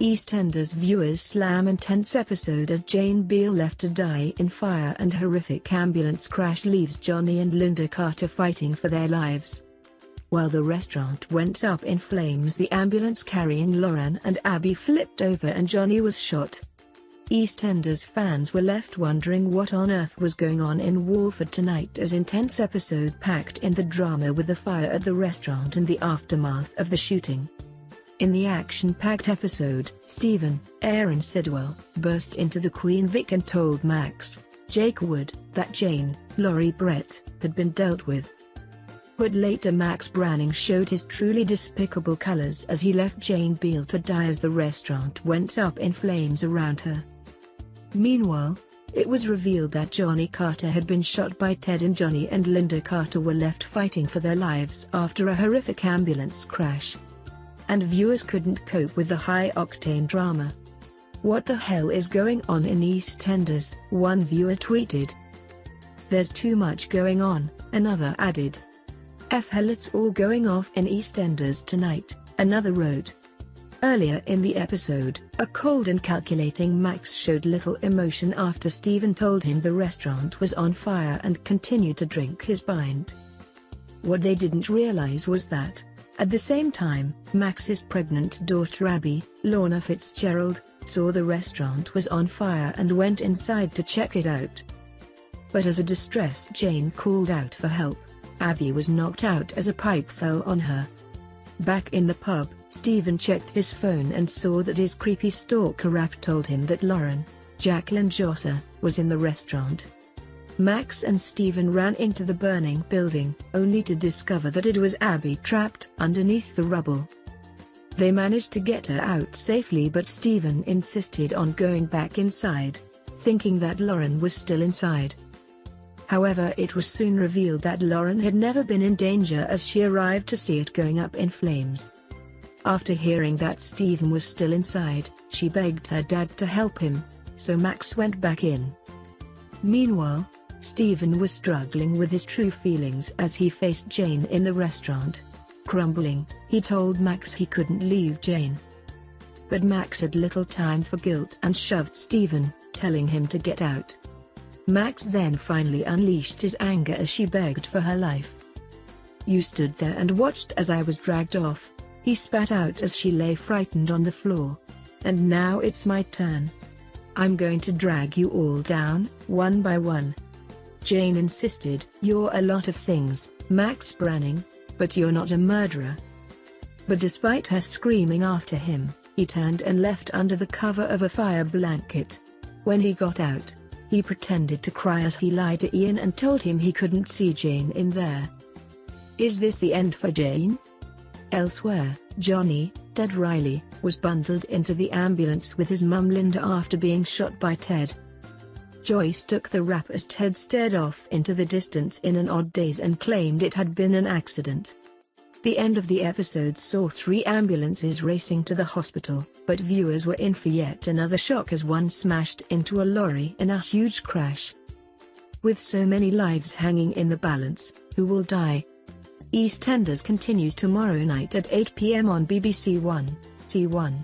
EastEnders viewers slam intense episode as Jane Beale left to die in fire and horrific ambulance crash leaves Johnny and Linda Carter fighting for their lives. While the restaurant went up in flames, the ambulance carrying Lauren and Abby flipped over and Johnny was shot. EastEnders fans were left wondering what on earth was going on in Walford tonight, as intense episode packed in the drama with the fire at the restaurant and the aftermath of the shooting. In the action-packed episode, Stephen, Aaron Sidwell, burst into the Queen Vic and told Max, Jake Wood, that Jane, Laurie Brett, had been dealt with. But later Max Branning showed his truly despicable colors as he left Jane Beale to die as the restaurant went up in flames around her. Meanwhile, it was revealed that Johnny Carter had been shot by Ted, and Johnny and Linda Carter were left fighting for their lives after a horrific ambulance crash. And viewers couldn't cope with the high-octane drama. "What the hell is going on in EastEnders?" one viewer tweeted. "There's too much going on," another added. "F hell, it's all going off in EastEnders tonight," another wrote. Earlier in the episode, a cold and calculating Max showed little emotion after Stephen told him the restaurant was on fire and continued to drink his pint. What they didn't realize was that, at the same time, Max's pregnant daughter Abby, Lorna Fitzgerald, saw the restaurant was on fire and went inside to check it out. But as a distressed Jane called out for help, Abby was knocked out as a pipe fell on her. Back in the pub, Stephen checked his phone and saw that his creepy stalker app told him that Lauren, Jacqueline Josser, was in the restaurant. Max and Stephen ran into the burning building, only to discover that it was Abby trapped underneath the rubble. They managed to get her out safely, but Stephen insisted on going back inside, thinking that Lauren was still inside. However, it was soon revealed that Lauren had never been in danger, as she arrived to see it going up in flames. After hearing that Stephen was still inside, she begged her dad to help him, so Max went back in. Meanwhile, Stephen was struggling with his true feelings as he faced Jane in the restaurant. Crumbling, he told Max he couldn't leave Jane. But Max had little time for guilt and shoved Stephen, telling him to get out. Max then finally unleashed his anger as she begged for her life. "You stood there and watched as I was dragged off," he spat out as she lay frightened on the floor. "And now it's my turn. I'm going to drag you all down, one by one." Jane insisted, "You're a lot of things, Max Branning, but you're not a murderer." But despite her screaming after him, he turned and left under the cover of a fire blanket. When he got out, he pretended to cry as he lied to Ian and told him he couldn't see Jane in there. Is this the end for Jane? Elsewhere, Johnny, Ted Riley, was bundled into the ambulance with his mum Linda after being shot by Ted. Joyce took the rap as Ted stared off into the distance in an odd daze and claimed it had been an accident. The end of the episode saw 3 ambulances racing to the hospital, but viewers were in for yet another shock as one smashed into a lorry in a huge crash. With so many lives hanging in the balance, who will die? EastEnders continues tomorrow night at 8 p.m. on BBC One, T1.